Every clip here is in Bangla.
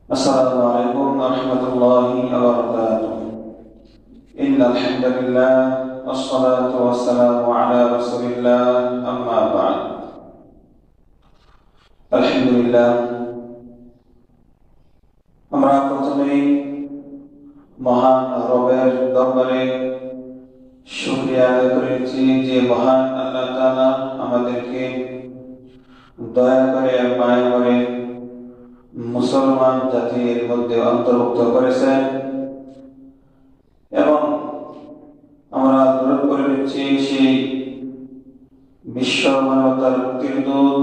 Assalamualaikum warahmatullahi wabarakatuh. Innal hamdalillah wassalatu wassalamu ala Rasulillah amma ba'd. আলহামদুলিল্লাহ, আমরা প্রথমেই মহান রবের দরবারে শুকরিয়া আদায় করেছি যে মহান আল্লাহ তাআলা আমাদেরকে দয়া করে মায়া করে মুসলমান জাতির মধ্যে অন্তর্ভুক্ত করেছেন এবং আমরা দরুদ করে নিচ্ছি সেই বিশ্ব মানবতার মুক্তির দূত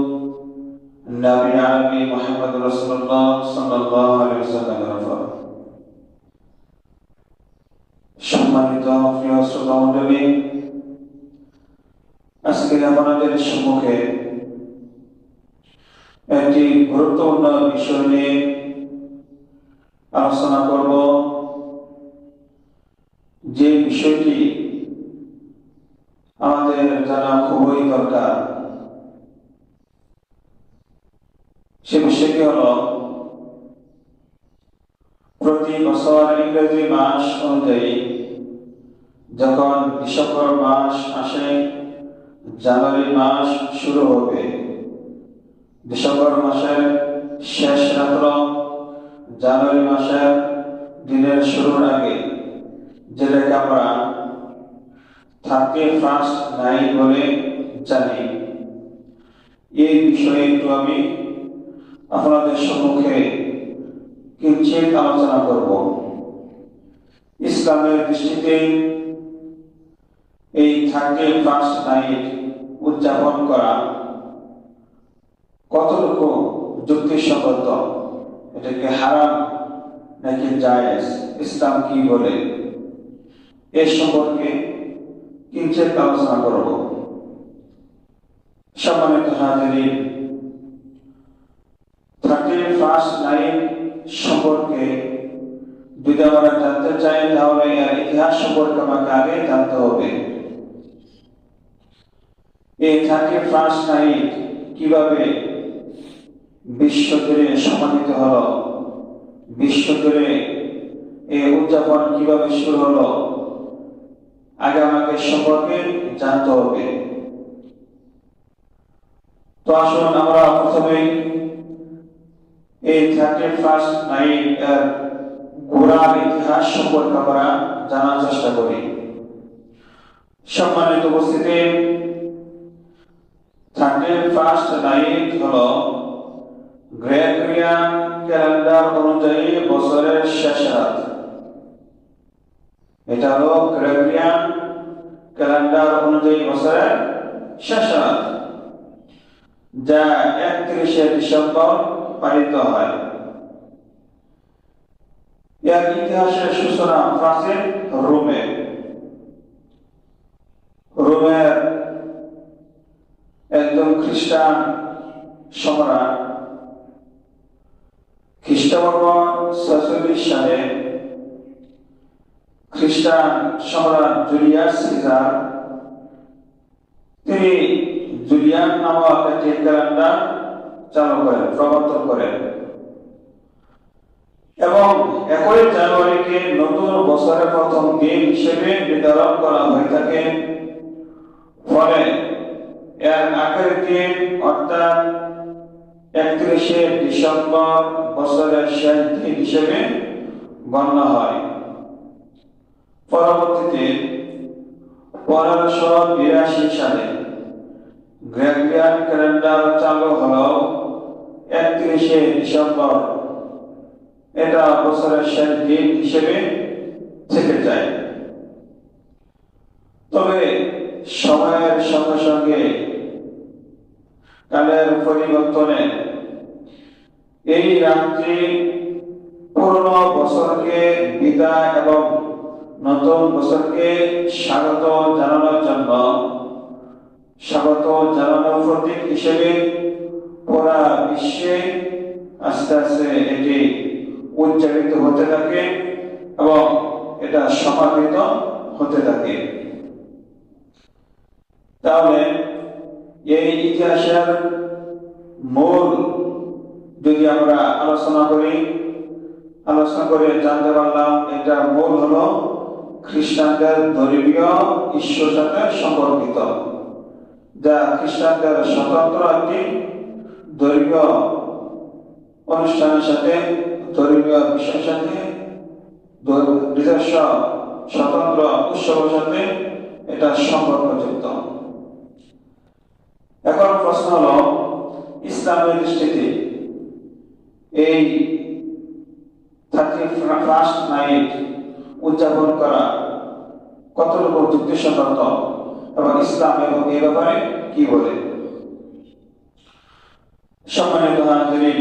নবী আরবি মুহাম্মদ রাসূলুল্লাহ সাল্লাল্লাহু আলাইহি ওয়াসাল্লামের উপর। সম্মানিত প্রিয় শ্রোতা মণ্ডলী, আজকে আমাদের সম্মুখে একটি গুরুত্বপূর্ণ বিষয় নিয়ে আলোচনা করব, যে বিষয়টি আমাদের জানা খুবই দরকার। সে বিষয়টি হল, প্রতি বছর ইংরেজি মাস অনুযায়ী যখন ডিসেম্বর মাস আসে, জানুয়ারি মাস শুরু হবে। ডিসেম্বর মাসের শেষ রাত্র জানুয়ারি মাসের দিনের শুরুর আগে, যেটাকে আমরা 31st নাইট বলে জানি, এই বিষয়ে একটু আমি আপনাদের সম্মুখে কিঞ্চিত আলোচনা করব। ইসলামের দৃষ্টিতে এই 31st নাইট উদযাপন করা কতটুকু যুক্তিসঙ্গত, এটাকে হারাম নাকি জায়েজ, ইসলাম কি বলে, এ সম্পর্কে কিঞ্চিত আলোচনা করব। সম্মানিত হাজিরিন, 31st নাইট সম্পর্কে যদি আমরা জানতে চাই, তাহলে এর ইতিহাস সম্পর্কে আমাকে আগে জানতে হবে। এই 31st নাইট কিভাবে বিশ্ব জুড়ে সমাহিত হলো, বিশ্ব জুড়ে এই উদযাপন কিভাবে শুরু হলো, আগে আমাকে সম্পর্কে জানতে হবে। তো আসুন আমরা প্রথমে এই 31st নাইট এর গোড়ার ইতিহাস সম্পর্কে আমরা জানার চেষ্টা করি। সম্মানিত উপস্থিতি, 31st নাইট হলো গ্রেগরিয়ান ক্যালেন্ডার অনুযায়ী বছরের শেষ রাত। এটা হলো গ্রেগরিয়ান ক্যালেন্ডার অনুযায়ী বছরের শেষ রাত, যা 31শে ডিসেম্বর পালিত হয়। এর ইতিহাসের সূচনা প্রাচীন রোমের একজন খ্রিস্টান সম্রাট খ্রিস্টপূর্ব 46 সালে খ্রিস্টান সম্রাট জুলিয়াস সিজার, তিনি জুলিয়ান নামক একটি ক্যালেন্ডার চালু করেন, প্রবর্তন করেন এবং 1 জানুয়ারিকে নতুন বছরের প্রথম দিন হিসেবে নির্ধারণ করা হয়ে থাকে। ফলে এর আগের দিন অর্থাৎ 31শে ডিসেম্বর বছরের শেষ দিন হিসেবে গণ্য হয়। পরবর্তীতে 1582 সালে গ্রেগরিয়ান ক্যালেন্ডার চালু হলো 31শে ডিসেম্বর, এটা বছরের শেষ দিন হিসেবে থেকে যায়। তবে সময়ের সঙ্গে সঙ্গে কালের পরিবর্তনে এই রাত্রি পুরনো বছরকে বিদায় এবং নতুন বছরকে স্বাগত জানানোর প্রতীক হিসেবে পুরা বিশ্বে আস্তে আস্তে এটি উদযাপিত হতে থাকে এবং এটা সমাহিত হতে থাকে। তাহলে এই ইতিহাসের মূল যদি আমরা আলোচনা করি, আলোচনা করে জানতে পারলাম এটা মূল হলো খ্রিস্টানদের ধর্মীয় ঈশ্বর সাথে সম্পর্কিত, যা খ্রিস্টানদের স্বতন্ত্র একটি ধর্মীয় অনুষ্ঠানের সাথে, ধর্মীয় বিষয়ের সাথে, নিজস্ব স্বতন্ত্র উৎসবের সাথে এটা সম্পর্কযুক্ত। এখন প্রশ্ন হলো, ইসলামের দৃষ্টিতে এই 31st নাইট উদযাপন করা কতটুকু যুক্তিসঙ্গত এবং ইসলাম এবং এই ব্যাপারে কি বলে? সম্মানিত হাজিরিন,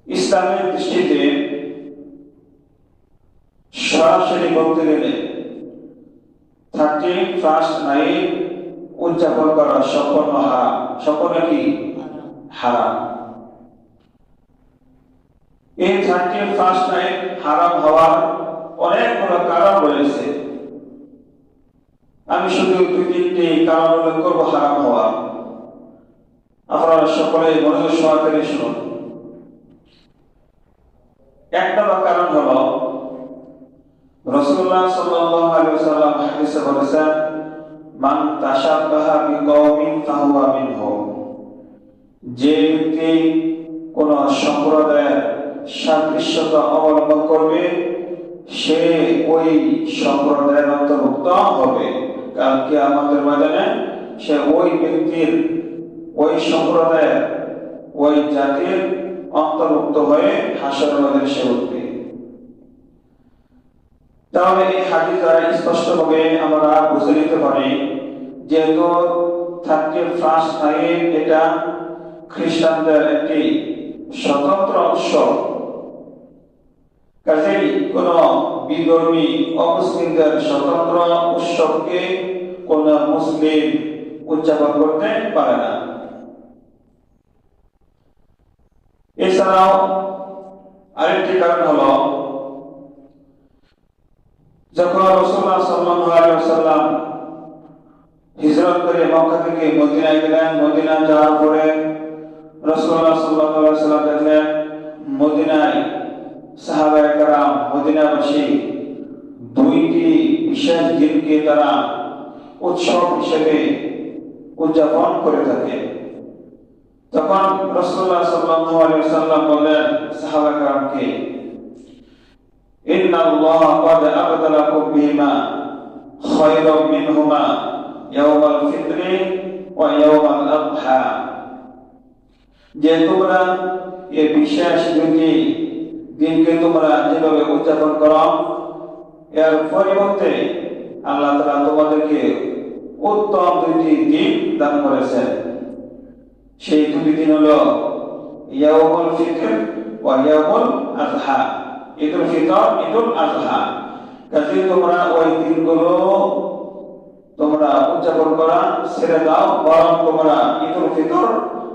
ইসলামের দৃষ্টিতে সরাসরি বলতে গেলে 31st নাইট উদযাপন করা সম্পূর্ণ হারাম। সম্পূর্ণ কি? হারাম। এই 31st নাইট হারাম হওয়ার অনেকগুলো কারণ রয়েছে। আমি শুধু 2-3টি কারণ উল্লেখ করবো হারাম হওয়ার। আপনারা সকলে মনোযোগ সহকারে শুনুন। এক নম্বর কারণ হলো, রাসূলুল্লাহ সাল্লাল্লাহু আলাইহি ওয়াসাল্লাম হাদিসে বলেছেন, মান তাশাব্বাহা বিকওমিন ফাহুয়া মিনহুম। যে ব্যক্তি কোন সম্প্রদায়ের সাদৃশ্যতা অবলম্বন করবে, সে ওই সম্প্রদায়ের অন্তর্ভুক্ত হবে। কাল কিয়ামতের ময়দানে সে ওই ব্যক্তির, ওই সম্প্রদায়ের, ওই জাতির অন্তর্ভুক্ত হয়ে হাসরের ময়দানে সে উঠবে। তাহলে এই হাদিস দ্বারা স্পষ্টভাবে আমরা বুঝে নিতে পারি, যেহেতু 31st নাইট এটা খ্রিস্টানদের একটি স্বতন্ত্র উৎসব, কাজেই কোন বিধর্মী অমুসলিমদের স্বতন্ত্র উৎসবকে কোন মুসলিম উদযাপন করতে পারে না। এছাড়াও আরেকটি কারণ হলো, যখন রাসূলুল্লাহ সাল্লাল্লাহু আলাইহি ওয়াসাল্লাম হিজরত করে মক্কা থেকে মদিনায় গেলেন, মদিনা যাওয়ার পরে রাসূলুল্লাহ সাল্লাল্লাহু আলাইহি ওয়াসাল্লাম দেখলেন মদিনায় সাহাবায়ে কেরাম, মদিনাবাসী 2টি বিশেষ দিনকে তারা উৎসব হিসেবে উদযাপন করে থাকে। তখন রাসূলুল্লাহ সাল্লাল্লাহু আলাইহি ওয়াসাল্লাম বললেন সাহাবায়ে কেরামকে, ইন্নাল্লাহ ক্বাদ আবদালাকুম বিহিমা খায়রাম মিনহুমা ইয়াওমাল ফিতরি ওয়া ইয়াওমাল আযহা। যে তোমরা এই বিশেষ দুটি দিনকে তোমরা যেভাবে উদযাপন করো, এর পরিবর্তে আল্লাহ তাআলা তোমাদেরকে উত্তম 2টি দিন দান করেছেন। সেই 2টি দিন হলো ইয়াউমুল ফিতর ওয়া ইয়াউমুল আযহা। ঈদুল ফিতর, ঈদুল আযহা। কাজেই তোমরা ওই দিনগুলো তোমরা উদযাপন করা ছেড়ে দাও, বরং তোমরা ঈদুল ফিতর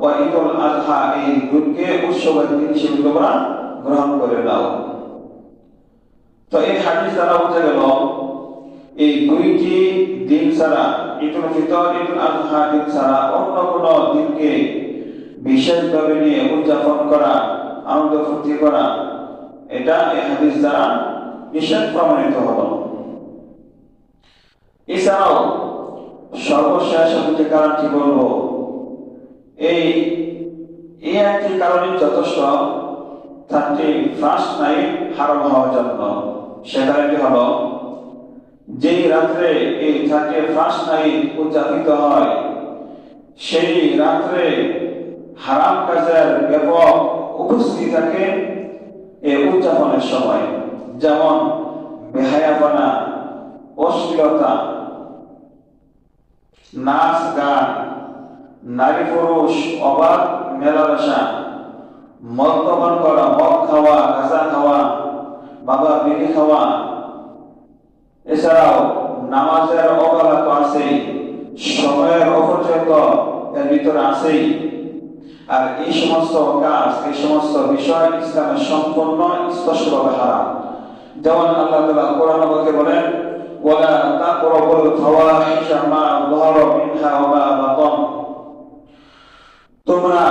ও ঈদুল আযহা এই দুটোকে উৎসবের দিন হিসেবে তোমরা গ্রহণ করে দাও। তো এই হাদিস দ্বারা বোঝা গেল, এই 2টি দিন ছাড়া, ঈদুল ফিতর, ঈদুল আযহা দিন ছাড়া অন্য কোনো দিনকে বিশেষভাবে নিয়ে উদযাপন করা, আনন্দ ফুর্তি করা, এটা এই হাদিস দ্বারা নিষেধ প্রমাণিত হলো। এছাড়াও সর্বশেষ একটি কারণটি বলবো, এই একটি কারণই যথেষ্ট 31st নাইট হারাম হওয়ার জন্য। সে কারণটি হলো, যেই রাত্রে এই 31st নাইট উদযাপিত হয়, সেই রাত্রে হারাম কাজের ব্যাপক উপস্থিতি থাকে এই উদযাপনের সময়। যেমন বেহায়াপনা, অশ্লীলতা, নাচ গান, নারী পুরুষ অবাধ মেলামেশা, মদ্যপান করা, মদ খাওয়া, গাঁজা খাওয়া, বাবা বিড়ি খাওয়া, এছাড়াও নামাজের অবহেলা তো আছেই, সময়ের অপচয় তো এর ভিতরে আছেই। আর এই সমস্ত কাজ, এই সমস্ত বিষয় ইসলামের সম্পূর্ণ স্পষ্টভাবে হারাম। যেমন আল্লাহ তাআলা কোরআনে বলেন, ওয়ালা তাকরাবুল ফাওয়াহিশা মা যাহারা মিনহা ওয়া মা বাতান। তোমরা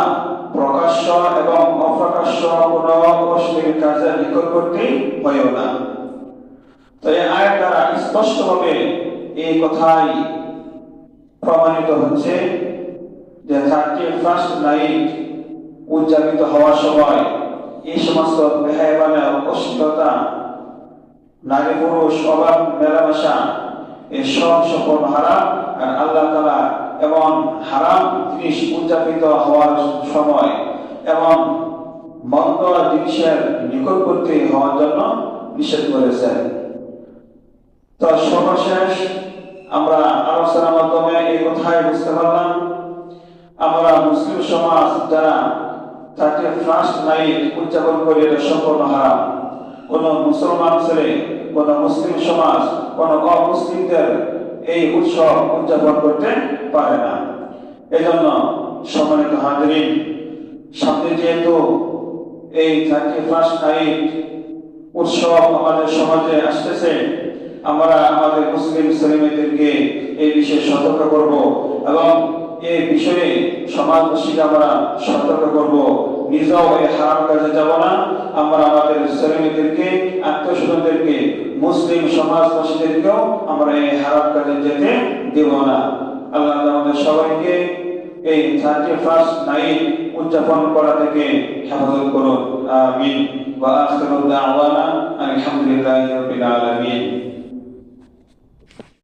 প্রকাশ্য এবং অপ্রকাশ্য প্রকাশ্য কোনো অশ্লীল কাজে নিকটবর্তী হইও না। তো এই আয়াত দ্বারা স্পষ্টভাবে এই কথাই প্রমাণিত হচ্ছে যে 31st নাইট উদযাপিত হওয়ার সময় এই সমস্ত বেহায়াবানা, অশ্লীলতা, নারী পুরুষ অবাধ মেলামেশা, এই সব সম্পূর্ণ হারাম। আর আল্লাহ তাআলা এবং হারাম জিনিস উদযাপিত হওয়ার সময় এবং মন্দ জিনিসের নিকটবর্তী হওয়ার জন্য নিষেধ করেছেন। তো সর্বশেষ আমরা আলোচনার মাধ্যমে এই কথাই বুঝতে পারলাম, আমরা মুসলিম সমাজ যারা 31st নাইট উদযাপন করে এটা সম্পূর্ণ হারাম। কোন মুসলমান ছেলে, কোন মুসলিম সমাজ, কোন অমুসলিমদের এই উৎসব উদযাপন করতে পারে না। এজন্য সম্মানিত হাজিরিন, সামনে যেহেতু এই 31st নাইট উৎসব আমাদের সমাজে আসতেছে, আমরা আমাদের মুসলিম ছেলেমেয়েদেরকে এই বিষয়ে সতর্ক করব এবং এই বিষয়ে সমাজবাসীকে আমরা সতর্ক করব। নিজেও এই হারাম কাজে যাব না, আমরা আমাদের ছেলেমেয়েদেরকে, আত্মীয়স্বজনদেরকে, মুসলিম সমাজবাসীদেরকেও আমরা এই হারাম কাজে যেতে দেব না। আল্লাহ আমাদের সবাইকে এই 31st নাইট উদযাপন করা থেকে হেফাজত করুন। আমিন। ওয়া আখিরু দাওয়ানা আলহামদুলিল্লাহি রাব্বিল আলামিন।